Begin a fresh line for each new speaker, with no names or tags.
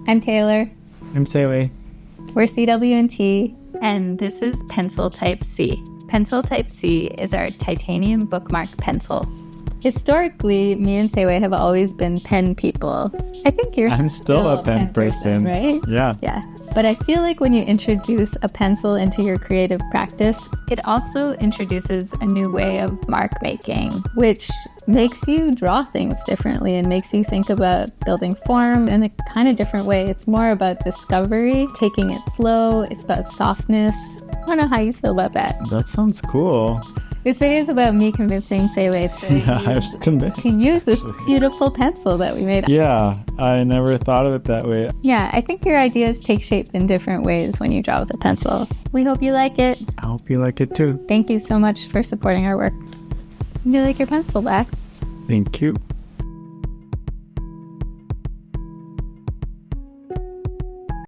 I'm Taylor.
I'm Sewe.
We're CW&T, and this is Pencil Type C. Pencil Type C is our titanium bookmark pencil. Historically, me and Sewe have always been pen people. I think
I'm still a pen person,
right?
Yeah.
Yeah. But I feel like when you introduce a pencil into your creative practice, it also introduces a new way of mark making, which makes you draw things differently and makes you think about building form in a kind of different way. It's more about discovery, taking it slow. It's about softness. I don't know how you feel about that.
That sounds cool.
This video is about me convincing Sewe to use this beautiful pencil that we made.
Yeah, I never thought of it that way.
Yeah, I think your ideas take shape in different ways when you draw with a pencil. We hope you like it.
I hope you like it too.
Thank you so much for supporting our work. Would you like your pencil back?
Thank you.